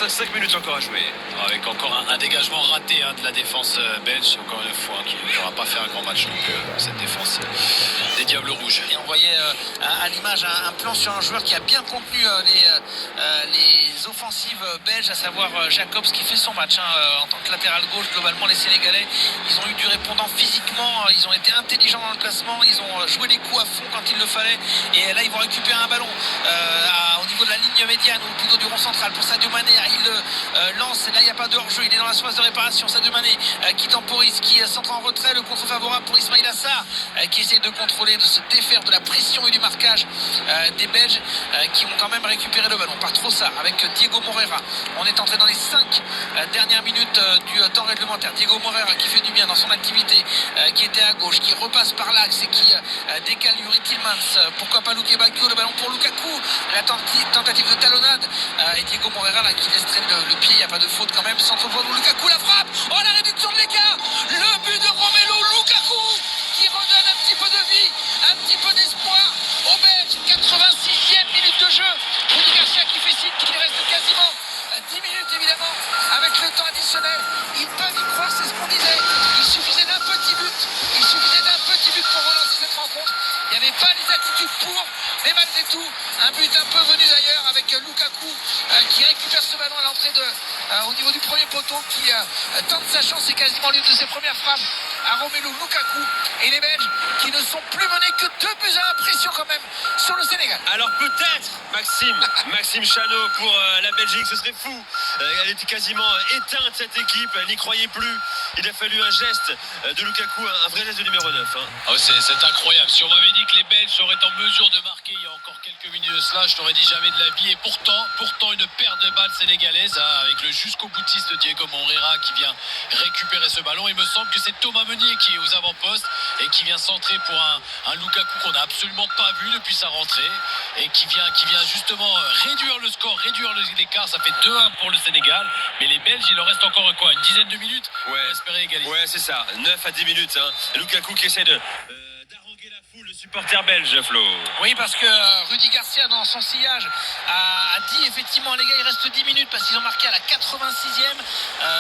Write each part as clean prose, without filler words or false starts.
5 minutes encore à jouer. Avec encore un dégagement raté de la défense belge, encore une fois, qui ne pourra pas faire un grand match donc cette défense des Diables Rouges. Et on voyait à l'image un plan sur un joueur qui a bien contenu les offensives belges, à savoir Jacobs qui fait son match en tant que latéral gauche. Globalement, les Sénégalais, ils ont eu du répondant physiquement, ils ont été intelligents dans le placement, ils ont joué les coups à fond quand il le fallait. Et là, ils vont récupérer un ballon au niveau de la ligne médiane ou plutôt du rond central pour Sadio Mané. Il le lance, et là, il n'y a pas de hors-jeu, il est dans la surface de réparation. Sadio Mané qui temporise, qui centre en retrait, le contre favorable pour Ismaïla Sarr qui essaie de contrôler, de se défaire de la pression et du marquage des Belges qui ont quand même récupéré le ballon par Trossard avec Diego Moreira. On est entré dans les 5 dernières minutes du temps réglementaire. Diego Moreira qui fait du bien dans son activité, qui était à gauche, qui repasse par l'axe et qui décale Yuri Tillmans. Pourquoi pas Luke Bakio, le ballon pour Lukaku, la tentative de talonnade et Diego Moreira là, qui laisse traîner le pied, il n'y a pas de faute quand même. Centre pour Lukaku, la frappe, oh la réduction de l'écart, le but de Romelu Lukaku qui redonne un petit peu de vie, un petit peu d'espoir aux Belges. 86e minute de jeu, Rudy Garcia qui fait signe qu'il reste quasiment 10 minutes évidemment avec le temps additionnel. Ils peuvent y croire, c'est ce qu'on disait, il suffisait d'un petit but pour relancer cette rencontre. Il n'y avait pas les attitudes pour, mais malgré tout un but un peu venu d'ailleurs avec Lukaku qui récupère ce ballon à l'entrée au niveau du premier poteau, qui tente sa chance, c'est quasiment l'une de ses premières frappes à Romelu Lukaku. Et les Belges qui ne sont plus menés que 2-1, pression quand même sur le Sénégal. Alors peut-être Maxime Chanot pour la Belgique, ce serait fou. Elle était quasiment éteinte cette équipe, elle n'y croyait plus. Il a fallu un geste de Lukaku, un vrai geste de numéro 9. Ah ouais, c'est incroyable. Si on m'avait dit que les Belges seraient en mesure de marquer il y a encore quelques minutes de cela, je t'aurais dit jamais de la vie. Et pourtant une paire de balles sénégalaises avec le jusqu'au boutiste Diego Moreira qui vient récupérer ce ballon. Il me semble que c'est Thomas Meunier qui est aux avant-postes et qui vient centrer pour un Lukaku qu'on n'a absolument pas vu depuis sa rentrée et qui vient justement réduire le score, réduire l'écart. Ça fait 2-1 pour le Sénégal, mais les Belges, il leur reste encore quoi, une dizaine de minutes pour espérer égaliser. Ouais, c'est ça, 9 à 10 minutes. Lukaku qui essaie d'arroguer la foule, le supporter belge, Flo. Oui, parce que Rudy Garcia dans son sillage a dit effectivement, les gars, il reste 10 minutes parce qu'ils ont marqué à la 86e.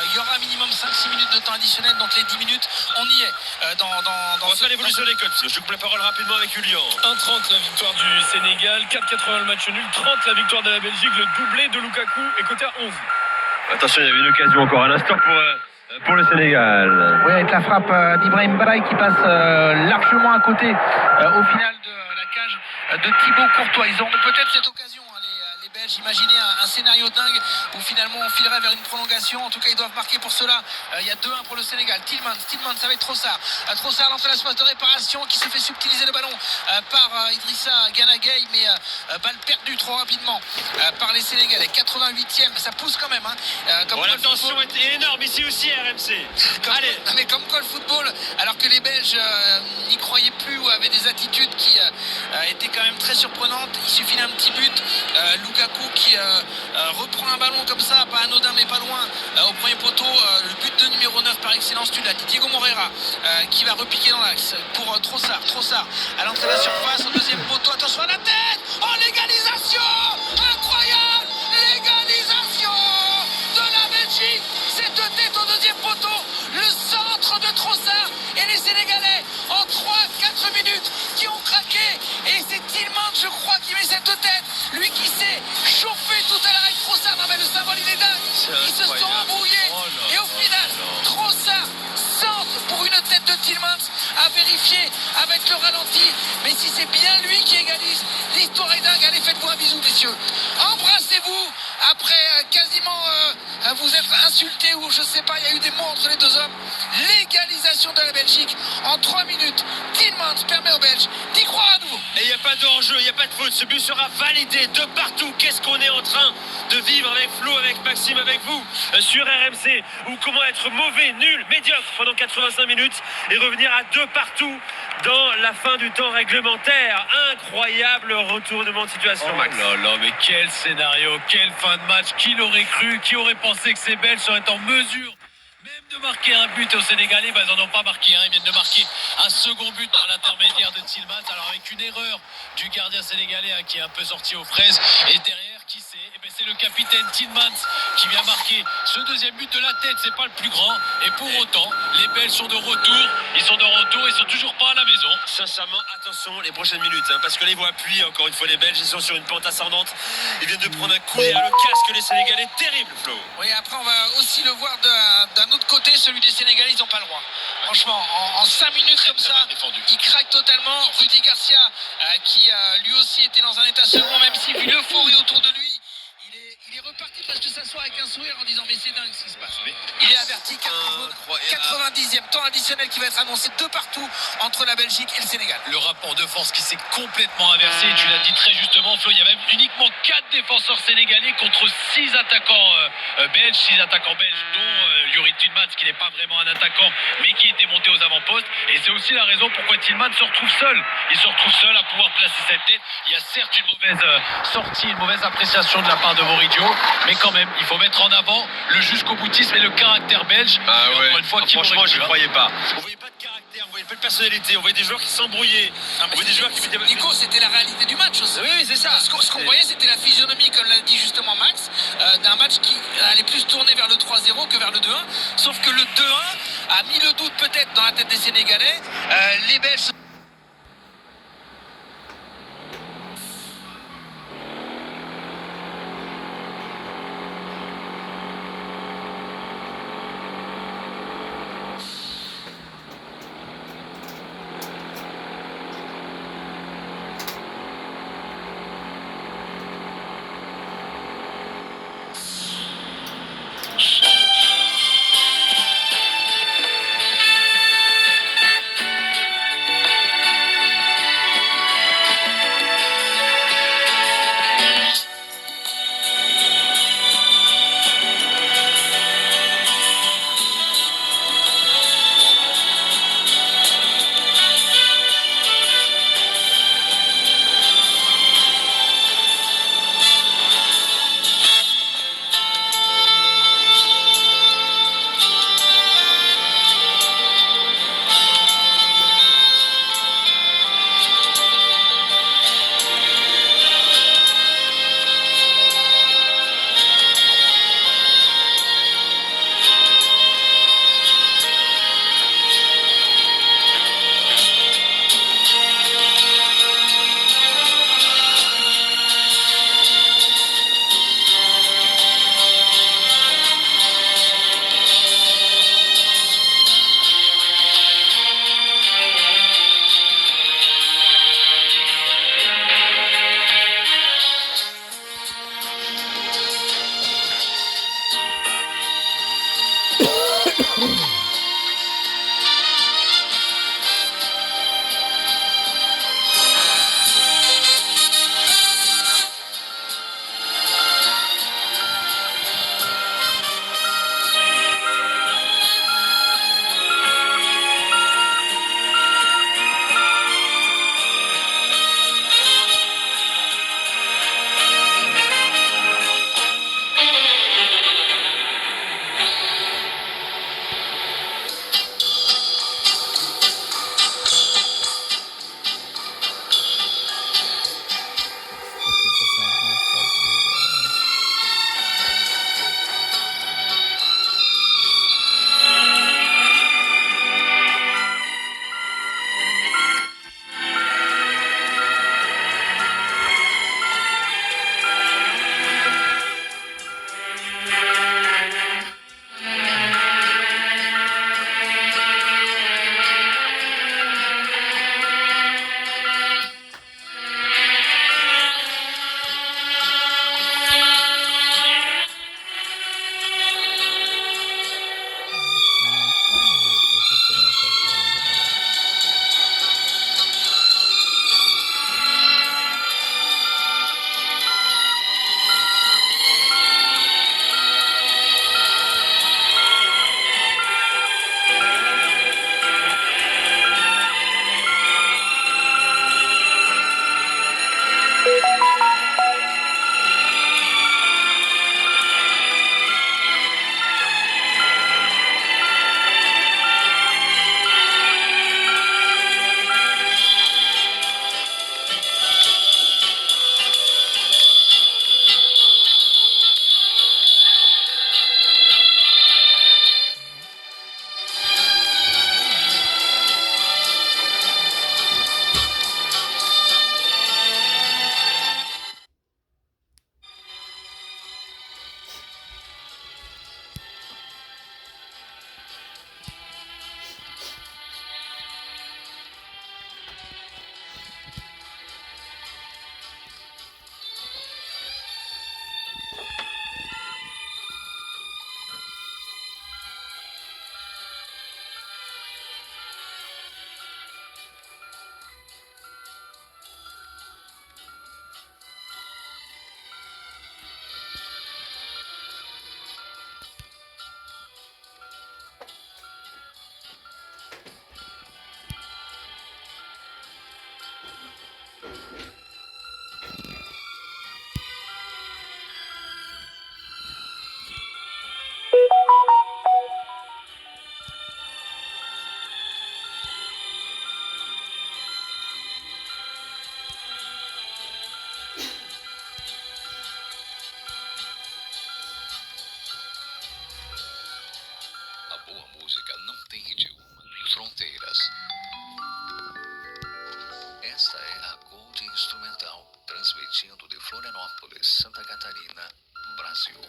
Il y aura minimum 5-6 minutes de temps additionnel, donc les 10 minutes, on y est. On va faire l'évolution des cotes. Je coupe la parole rapidement avec Julien. 1,30 la victoire du Sénégal, 4,80 le match nul, 30 la victoire de la Belgique, le doublé de Lukaku est coté à 11. Attention, il y avait une occasion encore à l'instant pour le Sénégal. Oui, avec la frappe d'Ibrahim Balaï qui passe largement à côté au final de la cage de Thibaut Courtois. Ils auront peut-être cette occasion, les Belges. Imaginez un scénario dingue où finalement on filerait vers une prolongation. En tout cas, ils doivent marquer pour cela. Il y a 2-1 pour le Sénégal. Tillmans avec Trossard. Trossard lance la surface de réparation qui se fait subtiliser le ballon par Idrissa Gana Gueye, mais balle perdue trop rapidement par les Sénégalais. 88e, ça pousse quand même. La tension était énorme ici aussi à RMC. Allez. Non, mais comme quoi le football, alors que les Belges n'y croyaient plus ou avaient des attitudes qui étaient quand même très surprenantes, il suffit d'un petit but. Lukaku qui reprend un ballon comme ça, pas anodin mais pas loin, au premier poteau, le but de numéro 9 par excellence, tu l'as dit, Diego Moreira qui va repiquer dans l'axe pour Trossard à l'entrée de la surface, au deuxième poteau, attention à la tête, oh l'égalisation incroyable, l'égalisation de la Belgique, cette tête au deuxième poteau, le centre de Trossard et les Sénégalais en 3-4 minutes qui ont craqué, et c'est Tillmans je crois qui met cette tête, lui qui s'est chauffé tout à l'heure avec Trossard. Non mais le symbole il est dingue, ils se sont embrouillés et au final Trossard centre pour une tête de Tillmans à vérifier avec le ralenti, mais si c'est bien lui qui égalise, l'histoire est dingue. Allez, faites-vous un bisou messieurs, embrassez-vous après quasiment vous être insultés ou je sais pas, il y a eu des mots entre les deux hommes. L'égalisation de la Belgique en 3 minutes, Tillmans permet aux Belges d'y croire à nouveau. Et il n'y a pas d'enjeu, il n'y a pas de faute, ce but sera validé de partout. Qu'est-ce qu'on est en train de vivre avec Flo, avec Maxime, avec vous sur RMC, ou comment être mauvais, nul, médiocre pendant 85 minutes et revenir à 2 partout dans la fin du temps réglementaire. Incroyable retournement de situation, Max. Oh là là, mais quel scénario, quelle fin de match. Qui l'aurait cru, qui aurait pensé que ces Belges seraient en mesure, même De marquer un but aux Sénégalais, ils n'en ont pas marqué un, ils viennent de marquer un second but par l'intermédiaire de Tillmans, alors avec une erreur du gardien sénégalais qui est un peu sorti aux fraises, et derrière qui c'est, c'est le capitaine Tillmans qui vient marquer ce deuxième but de la tête, c'est pas le plus grand, et pour autant les Belges sont de retour, ils sont toujours pas à la maison. Sincèrement, attention les prochaines minutes, parce que les voix appuient, encore une fois les Belges, ils sont sur une pente ascendante, ils viennent de prendre un coup derrière le casque, les Sénégalais, terrible Flo. Oui, après on va aussi le voir d'un autre côté, celui des Sénégalais, ils n'ont pas le droit. Franchement, en 5 minutes comme ça, il craque totalement. Rudy Garcia, qui lui aussi était dans un état second, même si vu l'euphorie autour de lui, il est reparti parce que s'asseoir avec un sourire en disant mais c'est dingue ce qui se passe. Il est averti, 90e temps additionnel qui va être annoncé de partout entre la Belgique et le Sénégal. Le rapport de force qui s'est complètement inversé, tu l'as dit très justement Flo, il y a même uniquement 4 défenseurs sénégalais contre 6 attaquants belges, dont Youri Tillmans qui n'est pas vraiment un attaquant mais qui était monté aux avant-postes, et c'est aussi la raison pourquoi Tillmans se retrouve seul. Il se retrouve seul à pouvoir placer cette tête. Il y a certes une mauvaise sortie, une mauvaise appréciation de la part de Moridio, mais quand même il faut mettre en avant le jusqu'au boutisme et le caractère belge. Encore une fois, franchement je ne croyais pas. On voyait pas de caractère, on voyait pas de personnalité, on voyait des joueurs qui s'embrouillaient, on voyait des joueurs qui mettaient... Nico, c'était la réalité du match aussi. Oui, c'est ça. Ce qu'on voyait, c'était la physionomie, comme l'a dit justement Max, d'un match qui allait plus tourner vers le 3-0 que vers le 2-1. Sauf que le 2-1 a mis le doute peut-être dans la tête des Sénégalais. Les Belges... música não tem idioma nem fronteiras. Esta é a Gold Instrumental, transmitindo de Florianópolis, Santa Catarina, Brasil.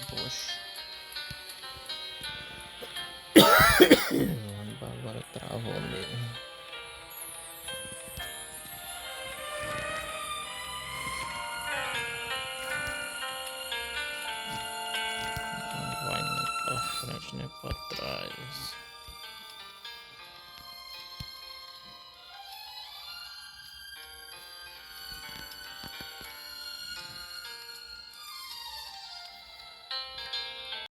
Poxa. Agora travou mesmo. Não vai nem pra frente nem pra trás.